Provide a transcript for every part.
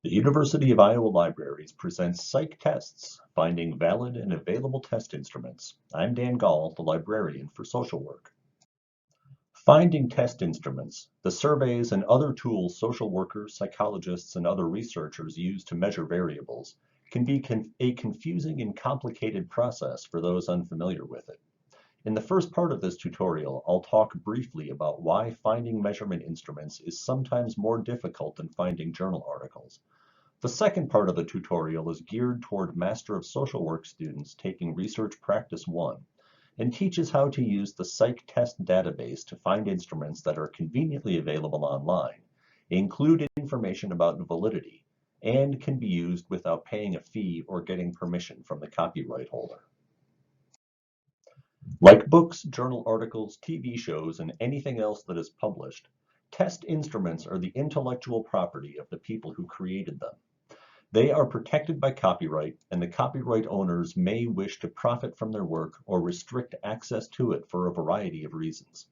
The University of Iowa Libraries presents PsycTESTS, Finding Valid and Available Test Instruments. I'm Dan Gall, the librarian for social work. Finding test instruments, the surveys and other tools social workers, psychologists, and other researchers use to measure variables, can be a confusing and complicated process for those unfamiliar with it. In the first part of this tutorial, I'll talk briefly about why finding measurement instruments is sometimes more difficult than finding journal articles. The second part of the tutorial is geared toward Master of Social Work students taking Research Practice 1 and teaches how to use the PsycTest database to find instruments that are conveniently available online, include information about validity, and can be used without paying a fee or getting permission from the copyright holder. Like books, journal articles, TV shows, and anything else that is published, test instruments are the intellectual property of the people who created them. They are protected by copyright, and the copyright owners may wish to profit from their work or restrict access to it for a variety of reasons.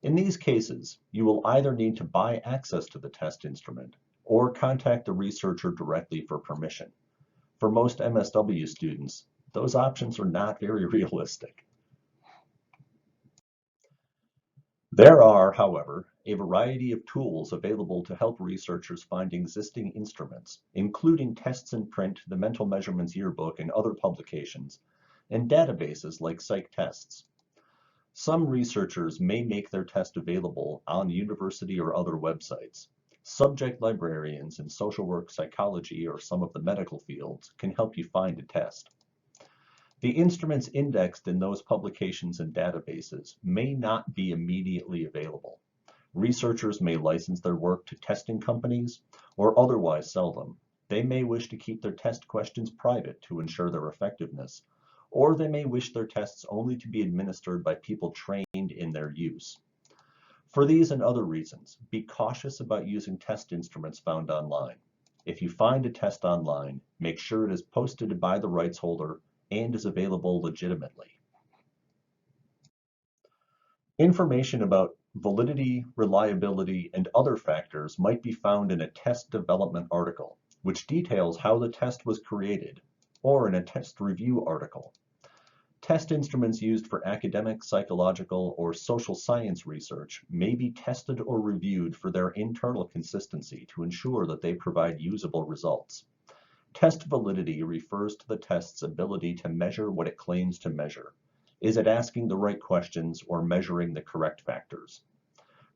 In these cases, you will either need to buy access to the test instrument or contact the researcher directly for permission. For most MSW students, those options are not very realistic. There are, however, a variety of tools available to help researchers find existing instruments, including tests in print, the Mental Measurements Yearbook, and other publications, and databases like PsycTESTS. Some researchers may make their test available on university or other websites. Subject librarians in social work, psychology, or some of the medical fields can help you find a test. The instruments indexed in those publications and databases may not be immediately available. Researchers may license their work to testing companies or otherwise sell them. They may wish to keep their test questions private to ensure their effectiveness, or they may wish their tests only to be administered by people trained in their use. For these and other reasons, be cautious about using test instruments found online. If you find a test online, make sure it is posted by the rights holder and is available legitimately. Information about validity, reliability, and other factors might be found in a test development article, which details how the test was created, or in a test review article. Test instruments used for academic, psychological, or social science research may be tested or reviewed for their internal consistency to ensure that they provide usable results. Test validity refers to the test's ability to measure what it claims to measure. Is it asking the right questions or measuring the correct factors?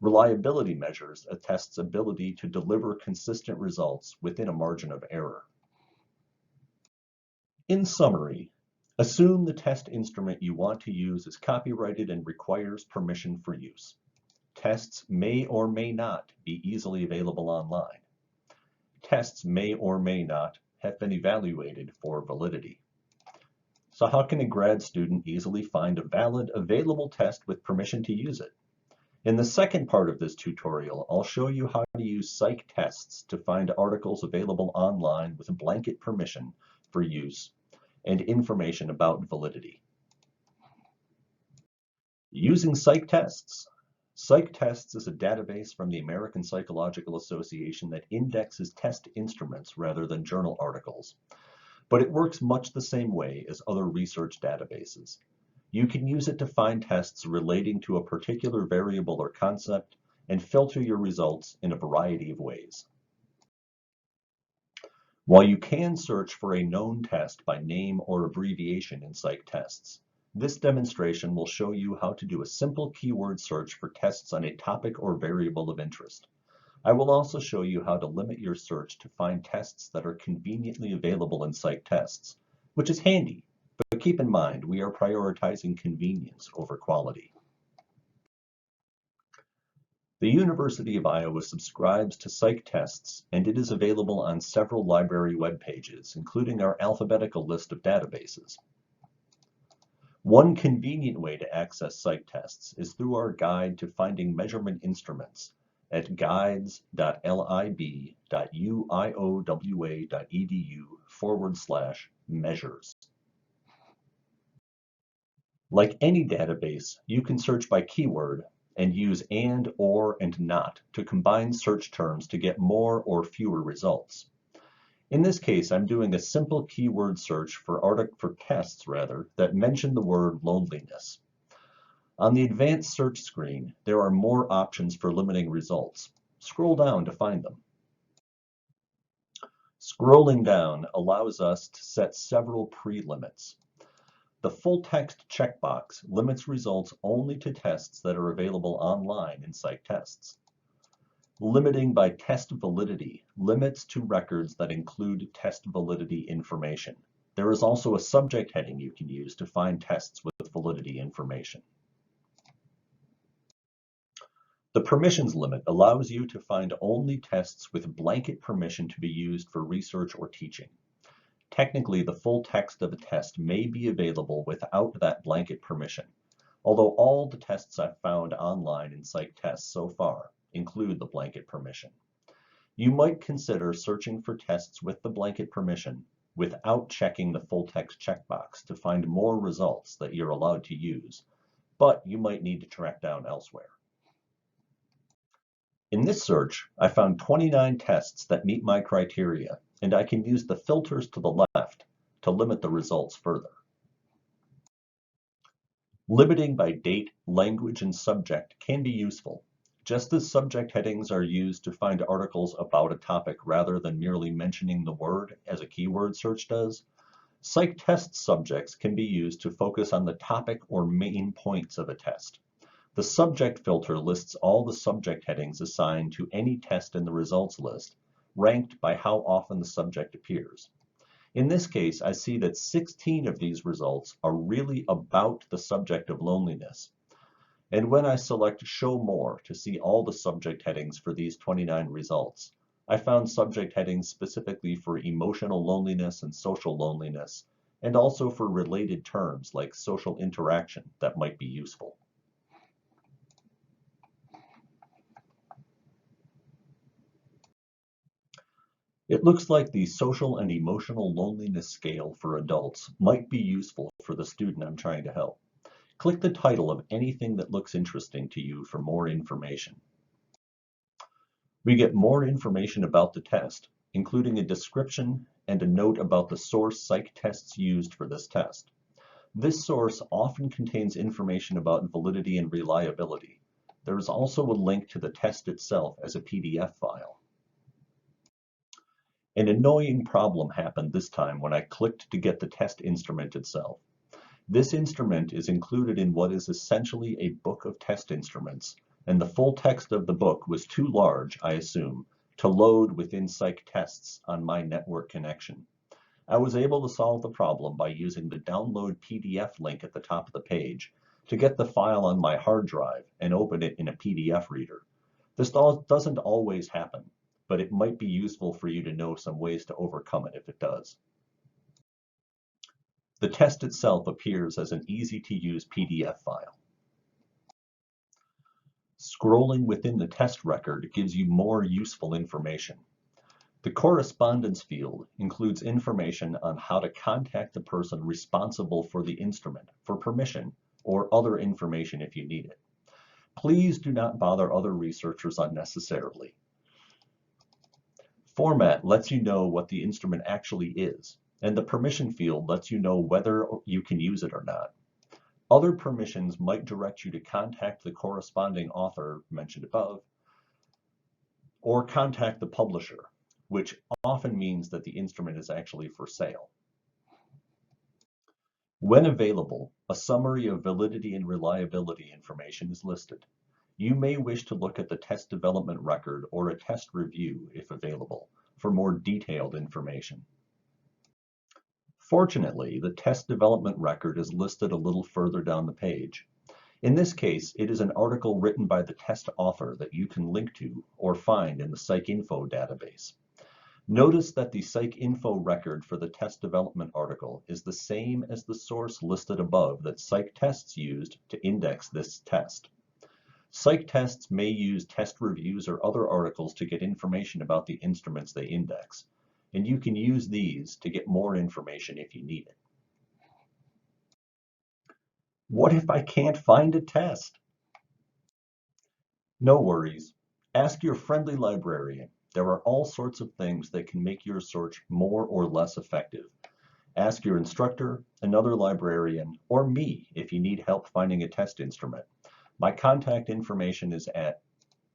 Reliability measures a test's ability to deliver consistent results within a margin of error. In summary, assume the test instrument you want to use is copyrighted and requires permission for use. Tests may or may not be easily available online. Tests may or may not have been evaluated for validity. So how can a grad student easily find a valid, available test with permission to use it? In the second part of this tutorial, I'll show you how to use PsycTESTS to find articles available online with a blanket permission for use and information about validity. Using PsycTESTS. PsycTESTS is a database from the American Psychological Association that indexes test instruments rather than journal articles. But it works much the same way as other research databases. You can use it to find tests relating to a particular variable or concept and filter your results in a variety of ways. While you can search for a known test by name or abbreviation in PsycTESTS, this demonstration will show you how to do a simple keyword search for tests on a topic or variable of interest. I will also show you how to limit your search to find tests that are conveniently available in PsycTESTS, which is handy, but keep in mind we are prioritizing convenience over quality. The University of Iowa subscribes to PsycTESTS, and it is available on several library web pages, including our alphabetical list of databases. One convenient way to access PsycTESTS is through our guide to finding measurement instruments at guides.lib.uiowa.edu/measures. Like any database, you can search by keyword and use and, or, and not to combine search terms to get more or fewer results. In this case, I'm doing a simple keyword search for tests that mention the word loneliness. On the advanced search screen, there are more options for limiting results. Scroll down to find them. Scrolling down allows us to set several pre-limits. The full text checkbox limits results only to tests that are available online in PsycTESTS. Limiting by test validity limits to records that include test validity information. There is also a subject heading you can use to find tests with validity information. The permissions limit allows you to find only tests with blanket permission to be used for research or teaching. Technically, the full text of a test may be available without that blanket permission, although all the tests I've found online in PsycTESTS so far include the blanket permission. You might consider searching for tests with the blanket permission without checking the full text checkbox to find more results that you're allowed to use, but you might need to track down elsewhere. In this search, I found 29 tests that meet my criteria, and I can use the filters to the left to limit the results further. Limiting by date, language, and subject can be useful. Just as subject headings are used to find articles about a topic rather than merely mentioning the word as a keyword search does, PsycTEST subjects can be used to focus on the topic or main points of a test. The subject filter lists all the subject headings assigned to any test in the results list, ranked by how often the subject appears. In this case, I see that 16 of these results are really about the subject of loneliness. And when I select Show More to see all the subject headings for these 29 results, I found subject headings specifically for emotional loneliness and social loneliness, and also for related terms like social interaction that might be useful. It looks like the social and emotional loneliness scale for adults might be useful for the student I'm trying to help. Click the title of anything that looks interesting to you for more information. We get more information about the test, including a description and a note about the source PsycTESTS used for this test. This source often contains information about validity and reliability. There is also a link to the test itself as a PDF file. An annoying problem happened this time when I clicked to get the test instrument itself. This instrument is included in what is essentially a book of test instruments, and the full text of the book was too large, I assume, to load within PsycTESTS on my network connection. I was able to solve the problem by using the download PDF link at the top of the page to get the file on my hard drive and open it in a PDF reader. This doesn't always happen, but it might be useful for you to know some ways to overcome it if it does. The test itself appears as an easy-to-use PDF file. Scrolling within the test record gives you more useful information. The correspondence field includes information on how to contact the person responsible for the instrument for permission or other information if you need it. Please do not bother other researchers unnecessarily. Format lets you know what the instrument actually is, and the permission field lets you know whether you can use it or not. Other permissions might direct you to contact the corresponding author mentioned above, or contact the publisher, which often means that the instrument is actually for sale. When available, a summary of validity and reliability information is listed. You may wish to look at the test development record or a test review, if available, for more detailed information. Fortunately, the test development record is listed a little further down the page. In this case, it is an article written by the test author that you can link to or find in the PsycInfo database. Notice that the PsycInfo record for the test development article is the same as the source listed above that PsycTESTS used to index this test. PsycTESTS may use test reviews or other articles to get information about the instruments they index, and you can use these to get more information if you need it. What if I can't find a test? No worries. Ask your friendly librarian. There are all sorts of things that can make your search more or less effective. Ask your instructor, another librarian, or me if you need help finding a test instrument. My contact information is at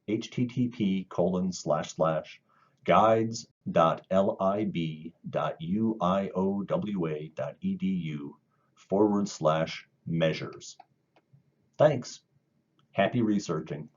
http://guides.lib.uiowa.edu/measures. Thanks. Happy researching.